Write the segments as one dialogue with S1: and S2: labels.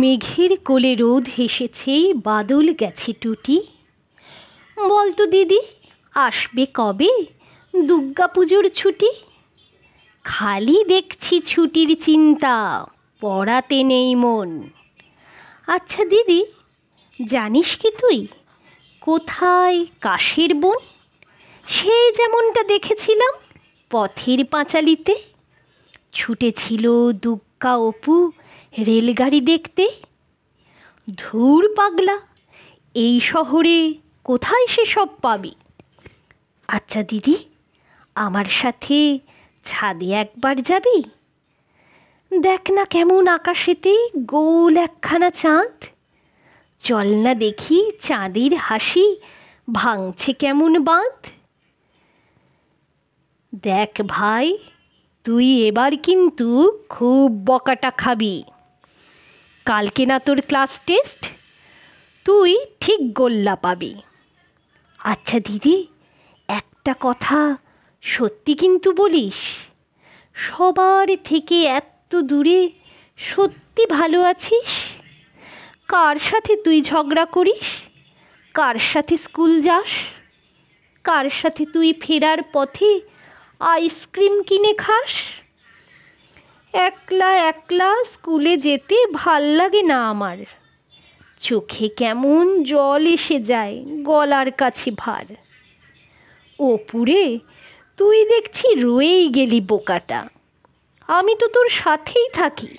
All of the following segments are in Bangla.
S1: মেঘের কোলে রোদ হেসেছে, বাদল গেছে টুটি। বলতো দিদি, আসবে কবে দুর্গাপুজোর ছুটি? খালি দেখছি ছুটির চিন্তা, পড়াতে নেই মন। আচ্ছা দিদি, জানিস কি তুই কোথায় কাশের বন? সেই যেমনটা দেখেছিলাম পথের পাঁচালিতে। ছুটেছিল দুগ্গা অপু রেলগাড়ি দেখতে। ধুর পাগলা, এই শহরে কোথায় সেসব পাবি? আচ্ছা দিদি, আমার সাথে ছাদে একবার যাবি? দেখ না কেমন আকাশেতে গোল একখানা চাঁদ। চল না দেখি চাঁদের হাসি ভাঙছে কেমন বাঁধ। দেখ ভাই, তুই এবার কিন্তু খুব বকাটা খাবি। কালকে না তোর ক্লাস টেস্ট, তুই ঠিক গোল্লা পাবি। আচ্ছা দিদি, একটা কথা সত্যি কিন্তু বলিস, সবার থেকে এত দূরে সত্যি ভালো আছিস? কার সাথে তুই ঝগড়া করিস? কার সাথে স্কুল যাস? কার সাথে তুই ফেরার পথে আইসক্রিম কিনে খাস? একলা একলা স্কুলে যেতে ভাল লাগে না আমার। চোখে কেমন জল এসে যায়, গলার কাছে ভার। অপুরে, তুই দেখছি রয়েই গেলি বোকাটা। আমি তো তোর সাথেই থাকি,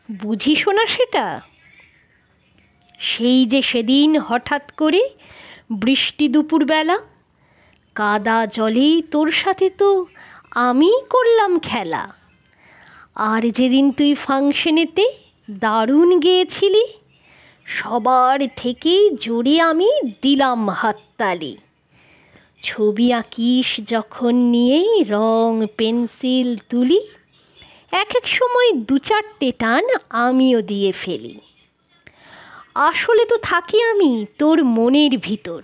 S1: বুঝিস না সেটা? সেই যে সেদিন হঠাৎ করে বৃষ্টি দুপুরবেলা, কাদা জলে তোর সাথে তো আমিই করলাম খেলা। আর যেদিন তুই ফাংশনেতে দারুণ গেয়েছিলি, সবার থেকে জোরে আমি দিলাম হাততালি। ছবি আঁকিস যখন নিয়েই রং পেন্সিল তুলি, এক এক সময় দু চারটে টান আমিও দিয়ে ফেলি। আসলে তো থাকি আমি তোর মনের ভিতর,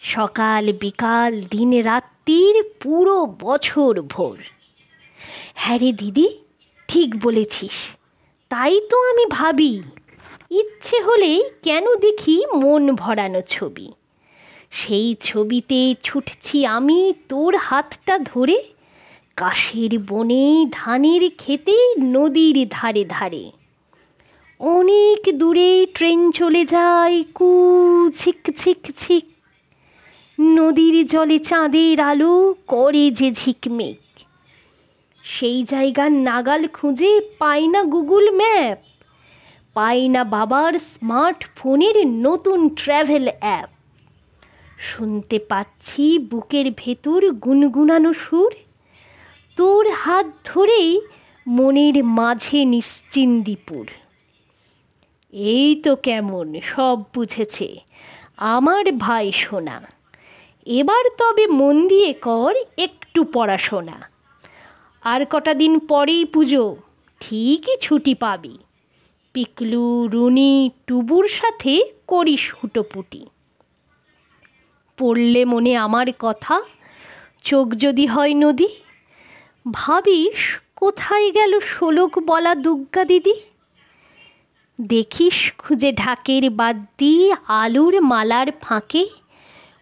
S1: সকাল বিকাল দিন রাত্রির পুরো বছর ভোর। হ্যাঁ রে দিদি, ঠিক বলেছিস। তাই তো আমি ভাবি, ইচ্ছে হলেই কেন দেখি মন ভরানো ছবি। সেই ছবিতে ছুটছি আমি তোর হাতটা ধরে, কাশের বনে ধানের খেতে নদীর ধারে ধারে। অনেক দূরে ট্রেন চলে যায় কু ছিক ছিক ছিক, নদীর জলে চাঁদের আলো করে যে ঝিকমিক। সেই জায়গার নাগাল খুঁজে পাই না গুগল ম্যাপ, পাই না বাবার স্মার্টফোনের নতুন ট্র্যাভেল অ্যাপ। শুনতে পাচ্ছি বুকের ভেতর গুনগুনানো সুর, তোর হাত ধরেই মনের মাঝে নিশ্চিন্দিপুর। এই তো কেমন সব বুঝেছে আমার ভাই সোনা। এবার তবে মন দিয়ে কর একটু পড়াশোনা। আর কটা দিন পরেই পুজো, ঠিকই ছুটি পাবি। পিকলু, রুনি, টুবুর সাথে করিস হুটোপুটি। পড়লে মনে আমার কথা, চোখ যদি হয় নদী। ভাবিস কোথায় গেল শোলক বলা দুগ্গা দিদি? দেখিস খুঁজে ঢাকের বাদ্যি আলুর মালার ফাঁকে,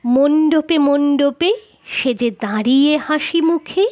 S1: মণ্ডপে মণ্ডপে সে যে দাঁড়িয়ে হাসি মুখে।